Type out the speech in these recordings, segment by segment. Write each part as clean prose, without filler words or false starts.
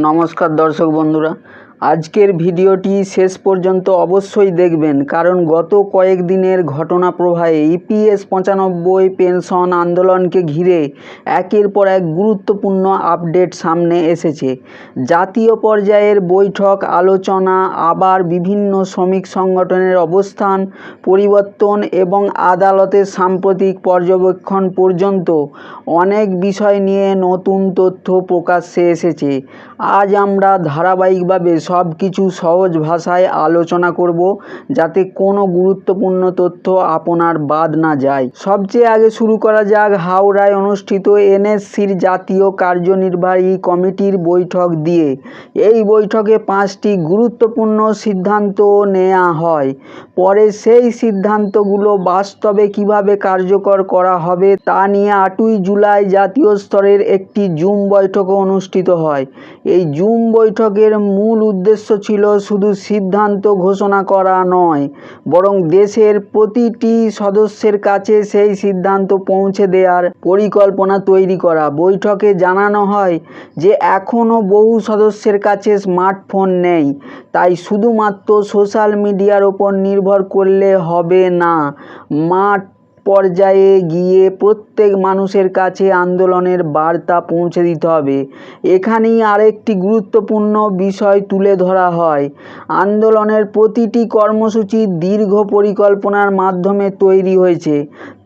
নমস্কার দর্শক বন্ধুরা, আজকের ভিডিওটি শেষ পর্যন্ত অবশ্যই দেখবেন, কারণ গত কয়েকদিনের ঘটনা প্রবাহে ইপিএস 95 পেনশন আন্দোলনকে ঘিরে একের পর এক গুরুত্বপূর্ণ আপডেট সামনে এসেছে। জাতীয় পর্যায়ের বৈঠক, আলোচনা, আবার বিভিন্ন শ্রমিক সংগঠনের অবস্থান পরিবর্তন এবং আদালতের সাম্প্রতিক পর্যবেক্ষণ পর্যন্ত অনেক বিষয় নিয়ে নতুন তথ্য প্রকাশ্যে এসেছে। আজ আমরা ধারাবাহিকভাবে সব কিছু সহজ ভাষায় আলোচনা করব, যাতে কোনো গুরুত্বপূর্ণ তথ্য আপনার বাদ না যায়। সবচেয়ে আগে শুরু করা যাক হাওড়ায় অনুষ্ঠিত এনএসসির জাতীয় কার্যনির্বাহী কমিটির বৈঠক দিয়ে। এই বৈঠকে 5টি গুরুত্বপূর্ণ সিদ্ধান্ত নেওয়া হয়। পরে সেই সিদ্ধান্তগুলো বাস্তবে কিভাবে কার্যকর করা হবে তা নিয়ে 8ই জুলাই জাতীয় স্তরের একটি জুম বৈঠকও অনুষ্ঠিত হয়। এই জুম বৈঠকের মূল উদ্দেশ্য ছিল শুধু সিদ্ধান্ত ঘোষণা করা নয়, বরং দেশের প্রতিটি সদস্যের কাছে সেই সিদ্ধান্ত পৌঁছে দেওয়ার পরিকল্পনা তৈরি করা। বৈঠকে জানানো হয় যে এখনও বহু সদস্যের কাছে স্মার্টফোন নেই, তাই শুধুমাত্র সোশ্যাল মিডিয়ার ওপর নির্ভর করলে হবে না। মাঠ পর্যায়ে গিয়ে প্রত্যেক মানুষের কাছে আন্দোলনের বার্তা পৌঁছে দিতে হবে। এখানেই আরেকটি গুরুত্বপূর্ণ বিষয় তুলে ধরা হয়। আন্দোলনের প্রতিটি কর্মসূচি দীর্ঘ পরিকল্পনার মাধ্যমে তৈরি হয়েছে,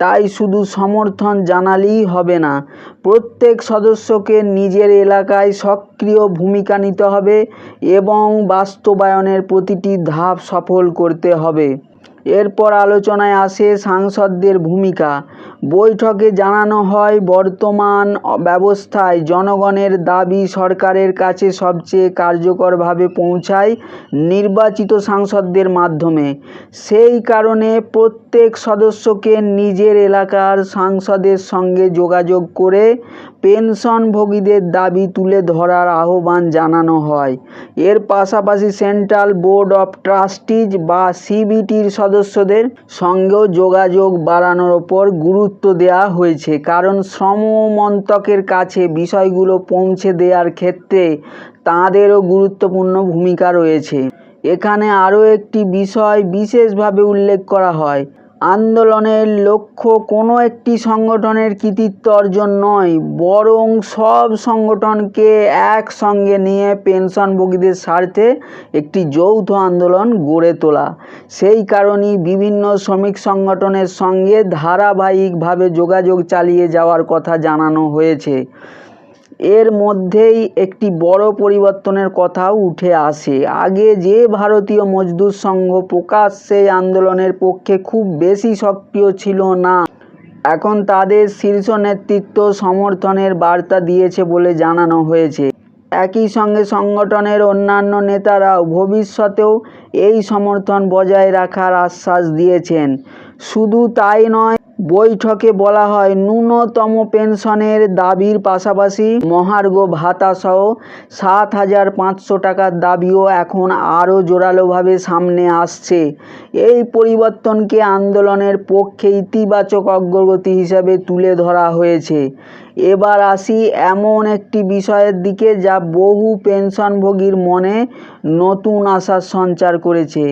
তাই শুধু সমর্থন জানালেই হবে না। প্রত্যেক সদস্যকে নিজের এলাকায় সক্রিয় ভূমিকা নিতে হবে এবং বাস্তবায়নের প্রতিটি ধাপ সফল করতে হবে। এরপর আলোচনায় আসে সাংসদদের ভূমিকা। বৈঠকে জানানো হয় বর্তমান ব্যবস্থায় জনগণের দাবি সরকারের কাছে সবচেয়ে কার্যকরভাবে পৌঁছায় নির্বাচিত সাংসদদের মাধ্যমে। সেই কারণে প্রত্যেক সদস্যকে নিজের এলাকার সাংসদের সঙ্গে যোগাযোগ করে পেনশনভোগীদের দাবি তুলে ধরার আহ্বান জানানো হয়। এর পাশাপাশি সেন্ট্রাল বোর্ড অফ ট্রাস্টিজ বা সিবিটির সদস্যদের সঙ্গেও যোগাযোগ বাড়ানোর ওপর গুরুত্ব দেওয়া হয়েছে, কারণ শ্রম মন্ত্রকের কাছে বিষয়গুলো পৌঁছে দেওয়ার ক্ষেত্রে তাঁদেরও গুরুত্বপূর্ণ ভূমিকা রয়েছে। এখানে আরও একটি বিষয় বিশেষভাবে উল্লেখ করা হয়। আন্দোলনের লক্ষ্য কোনো একটি সংগঠনের কৃতিত্ব অর্জন নয়, বরং সব সংগঠনকে একসঙ্গে নিয়ে পেনশনভোগীদের স্বার্থে একটি যৌথ আন্দোলন গড়ে তোলা। সেই কারণেই বিভিন্ন শ্রমিক সংগঠনের সঙ্গে ধারাবাহিকভাবে যোগাযোগ চালিয়ে যাওয়ার কথা জানানো হয়েছে। এর মধ্যেই একটি বড় পরিবর্তনের কথাও উঠে আসে। আগে যে ভারতীয় মজদুর সংঘ প্রকাশ্যে আন্দোলনের পক্ষে খুব বেশি সক্রিয় ছিল না, এখন তাদের শীর্ষ নেতৃত্ব সমর্থনের বার্তা দিয়েছে বলে জানানো হয়েছে। একই সঙ্গে সংগঠনের অন্যান্য নেতারাও ভবিষ্যতেও এই সমর্থন বজায় রাখার আশ্বাস দিয়েছেন। শুধু তাই নয়, বৈঠকে বলা হয় ন্যূনতম পেনশনের দাবির পাশাপাশি মহার্ঘ ভাতা সহ 7,500 টাকার দাবিও এখন আরও জোরালোভাবে সামনে আসছে। এই পরিবর্তনকে আন্দোলনের পক্ষে ইতিবাচক অগ্রগতি হিসাবে তুলে ধরা হয়েছে। এবার আসি এমন একটি বিষয়ের দিকে যা বহু পেনশনভোগীর মনে নতুন আশার সঞ্চার করেছে।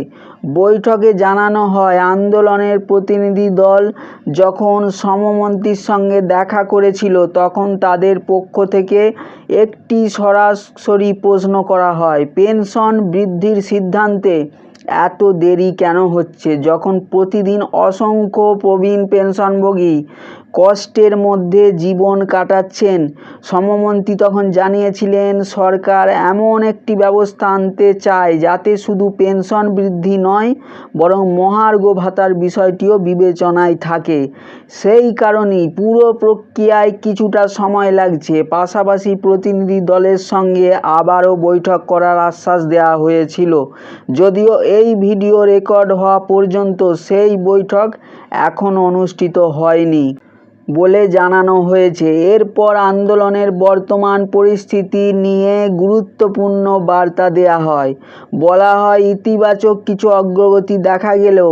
বৈঠকে জানানো হয় আন্দোলনের প্রতিনিধি দল যখন শ্রমমন্ত্রীর সঙ্গে দেখা করেছিল, তখন তাদের পক্ষ থেকে একটি সরাসরি প্রশ্ন করা হয়, পেনশন বৃদ্ধির সিদ্ধান্তে এত দেরি কেন হচ্ছে, যখন প্রতিদিন অসংখ্য প্রবীণ পেনশনভোগী কষ্টের মধ্যে জীবন কাটাচ্ছেন। শ্রমমন্ত্রী তখন জানিয়েছিলেন সরকার এমন একটি ব্যবস্থা আনতে চায় যাতে শুধু পেনশন বৃদ্ধি নয়, বরং মহার্ঘ ভাতার বিষয়টিও বিবেচনায় থাকে। সেই কারণেই পুরো প্রক্রিয়ায় কিছুটা সময় লাগছে। পাশাপাশি প্রতিনিধি দলের সঙ্গে আবারও বৈঠক করার আশ্বাস দেওয়া হয়েছিল, যদিও এই ভিডিও রেকর্ড হওয়া পর্যন্ত সেই বৈঠক এখনও অনুষ্ঠিত হয়নি বলে জানানো হয়েছে। এরপর আন্দোলনের বর্তমান পরিস্থিতি নিয়ে গুরুত্বপূর্ণ বার্তা দেওয়া হয়। বলা হয় ইতিবাচক কিছু অগ্রগতি দেখা গেলেও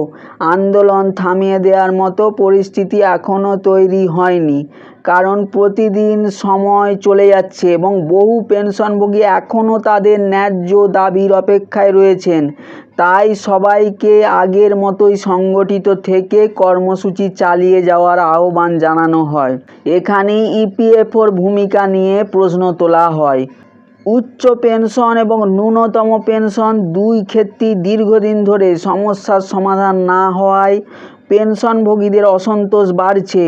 আন্দোলন থামিয়ে দেওয়ার মতো পরিস্থিতি এখনও তৈরি হয়নি। কারণ প্রতিদিন সময় চলে যাচ্ছে এবং বহু পেনশনভোগী এখনও তাদের ন্যায্য দাবির অপেক্ষায় রয়েছেন। তাই সবাইকে আগের মতোই সংগঠিত থেকে কর্মসূচি চালিয়ে যাওয়ার আহ্বান জানানো হয়। এখানেই ইপিএফওর ভূমিকা নিয়ে প্রশ্ন তোলা হয়। উচ্চ পেনশন এবং ন্যূনতম পেনশন দুই ক্ষেত্রেই দীর্ঘদিন ধরে সমস্যার সমাধান না হওয়ায় পেনশনভোগীদের অসন্তোষ বাড়ছে।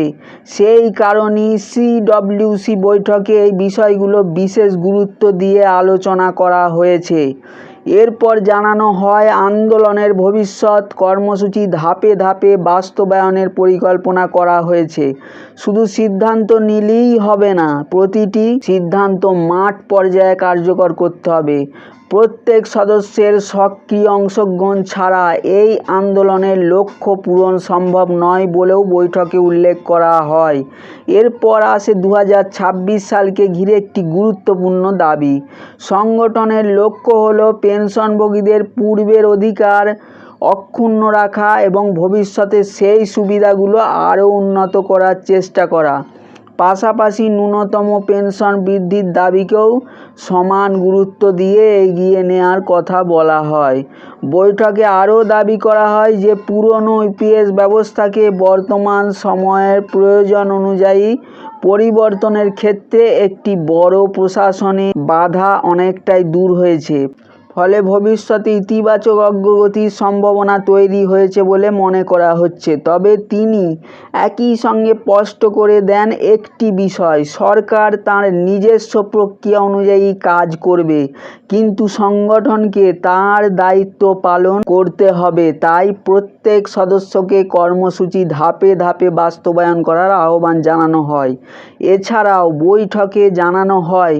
সেই কারণেই সিডব্লিউসি বৈঠকে এই বিষয়গুলো বিশেষ গুরুত্ব দিয়ে আলোচনা করা হয়েছে। এরপর জানানো হয় আন্দোলনের ভবিষ্যৎ কর্মসূচি ধাপে ধাপে বাস্তবায়নের পরিকল্পনা করা হয়েছে। শুধু সিদ্ধান্ত নিলেই হবে না, প্রতিটি সিদ্ধান্ত মাঠ পর্যায়ে কার্যকর করতে হবে। প্রত্যেক সদস্যের সক্রিয় অংশগ্রহণ ছাড়া এই আন্দোলনের লক্ষ্য পূরণ সম্ভব নয় বলেও বৈঠকে উল্লেখ করা হয়। এরপর আসে 2026 সালকে ঘিরে একটি গুরুত্বপূর্ণ দাবি। সংগঠনের লক্ষ্য হলো পেনশনভোগীদের পূর্বের অধিকার অক্ষুণ্ণ রাখা এবং ভবিষ্যতে সেই সুবিধাগুলো আরও উন্নত করার চেষ্টা করা। পাশাপাশি ন্যূনতম পেনশন বৃদ্ধির দাবিকেও সমান গুরুত্ব দিয়ে এগিয়ে নেওয়ার কথা বলা হয়। বৈঠকে আরও দাবি করা হয় যে পুরনো ইপিএস ব্যবস্থাকে বর্তমান সময়ের প্রয়োজন অনুযায়ী পরিবর্তনের ক্ষেত্রে একটি বড় প্রশাসনিক বাধা অনেকটাই দূর হয়েছে। ফলে ভবিষ্যতে ইতিবাচক অগ্রগতির সম্ভাবনা তৈরি হয়েছে বলে মনে করা হচ্ছে। তবে তিনি একই সঙ্গে স্পষ্ট করে দেন একটি বিষয়, সরকার তার নিজস্ব প্রক্রিয়া অনুযায়ী কাজ করবে, কিন্তু সংগঠনকে তার দায়িত্ব পালন করতে হবে। তাই প্রত্যেক সদস্যকে কর্মসূচি ধাপে ধাপে বাস্তবায়ন করার আহ্বান জানানো হয়। এছাড়াও বৈঠকে জানানো হয়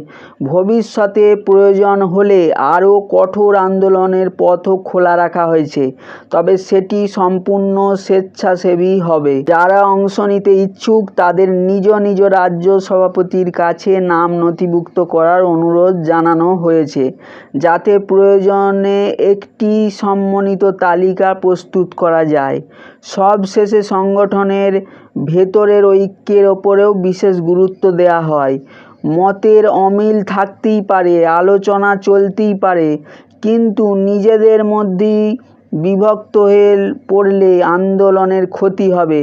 ভবিষ্যতে প্রয়োজন হলে আরও কঠোর আন্দোলনের পথও খোলা রাখা হয়েছে, তবে সেটি সম্পূর্ণ স্বেচ্ছাসেবী হবে। যারা অংশ নিতে ইচ্ছুক তাদের নিজ নিজ রাজ্য সভাপতির কাছে নাম নথিভুক্ত করার অনুরোধ জানানো হয়েছে, যাতে প্রয়োজনে একটি সমন্বিত তালিকা প্রস্তুত করা যায়। সবশেষে সংগঠনের ভেতরের ঐক্যের ওপরেও বিশেষ গুরুত্ব দেওয়া হয়। মতের অমিল থাকতেই পারে, আলোচনা চলতেই পারে, কিন্তু নিজেদের মধ্যেই বিভক্ত হয়ে পড়লে আন্দোলনের ক্ষতি হবে।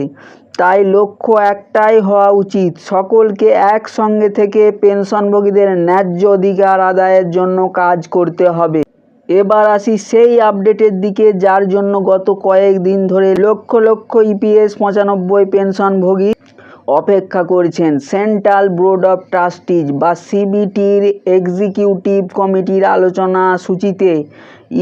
তাই লক্ষ্য একটাই হওয়া উচিত, সকলকে একসঙ্গে থেকে পেনশনভোগীদের ন্যায্য অধিকার আদায়ের জন্য কাজ করতে হবে। এবার আসি সেই আপডেটের দিকে যার জন্য গত কয়েকদিন ধরে লক্ষ লক্ষ ইপিএস 95 পেনশনভোগী অপেক্ষা করছেন। সেন্ট্রাল বোর্ড অফ ট্রাস্টিজ বা সিবিটির এক্সিকিউটিভ কমিটির আলোচনা সূচিতে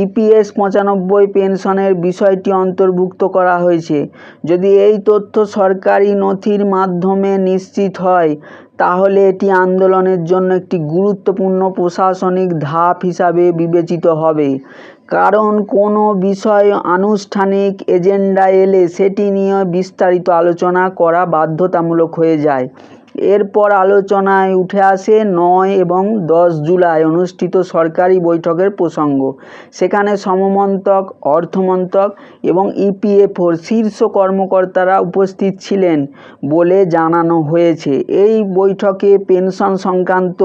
ইপিএস 95 পেনশনের বিষয়টি অন্তর্ভুক্ত করা হয়েছে। যদি এই তথ্য সরকারি নথির মাধ্যমে নিশ্চিত হয়, তাহলে এটি আন্দোলনের জন্য একটি গুরুত্বপূর্ণ প্রশাসনিক ধাপ হিসাবে বিবেচিত হবে। কারণ কোনো বিষয় আনুষ্ঠানিক এজেন্ডায় এলে সেটি নিয়ে বিস্তারিত আলোচনা করা বাধ্যতামূলক হয়ে যায়। এরপর আলোচনায় উঠে আসে 9 এবং 10 জুলাই অনুষ্ঠিত সরকারি বৈঠকের প্রসঙ্গ। সেখানে শ্রমমন্ত্রক, অর্থমন্ত্রক এবং ইপিএফওর শীর্ষ কর্মকর্তারা উপস্থিত ছিলেন বলে জানানো হয়েছে। এই বৈঠকে পেনশন সংক্রান্ত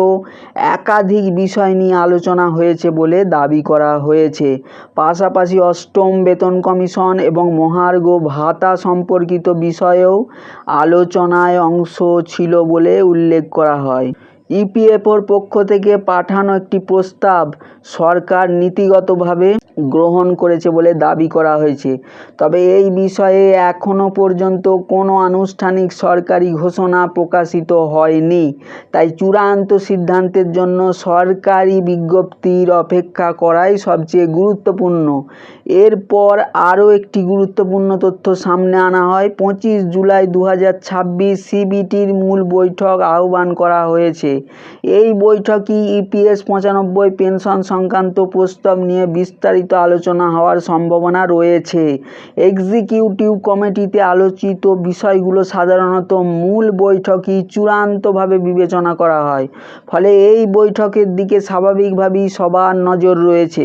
একাধিক বিষয় নিয়ে আলোচনা হয়েছে বলে দাবি করা হয়েছে। পাশাপাশি অষ্টম বেতন কমিশন এবং মহার্ঘ ভাতা সম্পর্কিত বিষয়েও আলোচনায় অংশ ছিল বলে উল্লেখ করা হয়। ইপিএফওর পক্ষ থেকে পাঠানো একটি প্রস্তাব সরকার নীতিগতভাবে গ্রহণ করেছে বলে দাবি করা হয়েছে। তবে এই বিষয়ে এখনও পর্যন্ত কোনো আনুষ্ঠানিক সরকারি ঘোষণা প্রকাশিত হয়নি। তাই চূড়ান্ত সিদ্ধান্তের জন্য সরকারি বিজ্ঞপ্তির অপেক্ষা করাই সবচেয়ে গুরুত্বপূর্ণ। এরপর আরও একটি গুরুত্বপূর্ণ তথ্য সামনে আনা হয়। 25 জুলাই 2026 সিবিটির মূল বৈঠক আহ্বান করা হয়েছে। এই বৈঠকই ইপিএস 95 পেনশন সংক্রান্ত প্রস্তাব নিয়ে বিস্তারিত আলোচনা হওয়ার সম্ভাবনা রয়েছে। এক্সিকিউটিভ কমিটিতে আলোচিত বিষয়গুলো সাধারণত মূল বৈঠকই চূড়ান্তভাবে বিবেচনা করা হয়। ফলে এই বৈঠকের দিকে স্বাভাবিকভাবেই সবার নজর রয়েছে।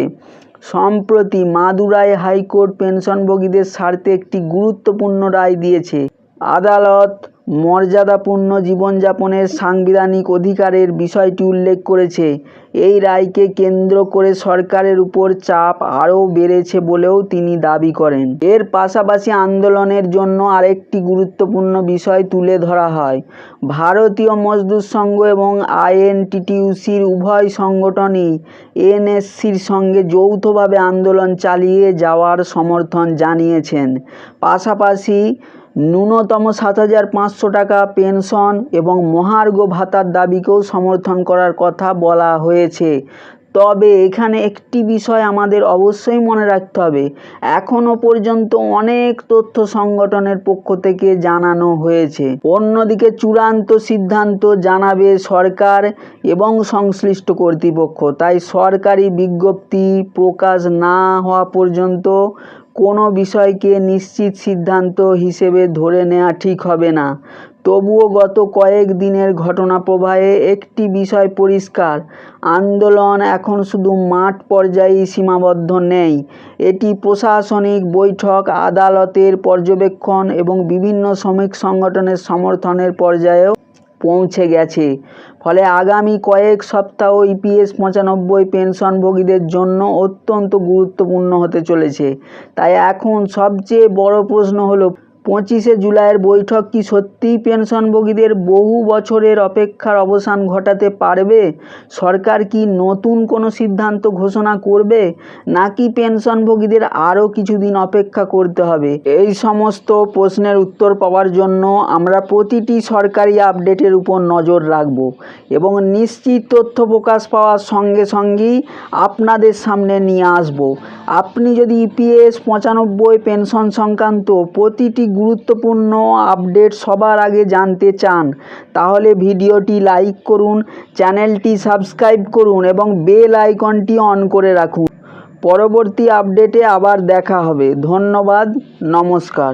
সম্প্রতি মাদুরাই হাইকোর্ট পেনশনভোগীদের স্বার্থে একটি গুরুত্বপূর্ণ রায় দিয়েছে। আদালত মর্যাদাপূর্ণ জীবনযাপনের সাংবিধানিক অধিকারের বিষয়টি উল্লেখ করেছে। এই রায়কে কেন্দ্র করে সরকারের উপর চাপ আরও বেড়েছে বলেও তিনি দাবি করেন। এর পাশাপাশি আন্দোলনের জন্য আরেকটি গুরুত্বপূর্ণ বিষয় তুলে ধরা হয়। ভারতীয় মজদুর সংঘ এবং আইএনটিটিউসির উভয় সংগঠনই এনএসসির সঙ্গে যৌথভাবে আন্দোলন চালিয়ে যাওয়ার সমর্থন জানিয়েছেন। পাশাপাশি ন্যূনতম ৭,৫০০ টাকা পেনশন এবং মহার্ঘ ভাতার দাবিকেও সমর্থন করার কথা বলা হয়েছে। তবে এখানে একটি বিষয় আমাদের অবশ্যই মনে রাখতে হবে, এখনও পর্যন্ত অনেক তথ্য সংগঠনের পক্ষ থেকে জানানো হয়েছে। অন্যদিকে চূড়ান্ত সিদ্ধান্ত জানাবে সরকার এবং সংশ্লিষ্ট কর্তৃপক্ষ। তাই সরকারি বিজ্ঞপ্তি প্রকাশ না হওয়া পর্যন্ত কোনো বিষয়কে নিশ্চিত সিদ্ধান্ত হিসেবে ধরে নেওয়া ঠিক হবে না। তবুও গত কয়েক দিনের ঘটনা প্রবাহে একটি বিষয় পরিষ্কার, আন্দোলন এখন শুধু মাঠ পর্যায়েই সীমাবদ্ধ নেই। এটি প্রশাসনিক বৈঠক, আদালতের পর্যবেক্ষণ এবং বিভিন্ন শ্রমিক সংগঠনের সমর্থনের পর্যায়েও পৌঁছে গেছে। ফলে আগামী কয়েক সপ্তাহ ইপিএস ৯৫ পেনশনভোগীদের জন্য অত্যন্ত গুরুত্বপূর্ণ হতে চলেছে। তাই এখন সবচেয়ে বড় প্রশ্ন হলো, ২৫শে জুলাইয়ের বৈঠক কি সত্যিই পেনশনভোগীদের বহু বছরের অপেক্ষার অবসান ঘটাতে পারবে? সরকার কি নতুন কোনো সিদ্ধান্ত ঘোষণা করবে, নাকি পেনশনভোগীদের আরও কিছুদিন অপেক্ষা করতে হবে? এই সমস্ত প্রশ্নের উত্তর পাওয়ার জন্য আমরা প্রতিটি সরকারি আপডেটের উপর নজর রাখব এবং নিশ্চিত তথ্য প্রকাশ পাওয়ার সঙ্গে সঙ্গেই আপনাদের সামনে নিয়ে আসব। আপনি যদি ইপিএস ৯৫ পেনশন সংক্রান্ত প্রতিটি গুরুত্বপূর্ণ আপডেট সবার আগে জানতে চান, তাহলে ভিডিওটি লাইক করুন, চ্যানেলটি সাবস্ক্রাইব করুন এবং বেল আইকনটি অন করে রাখুন। পরবর্তী আপডেটে আবার দেখা হবে। ধন্যবাদ, নমস্কার।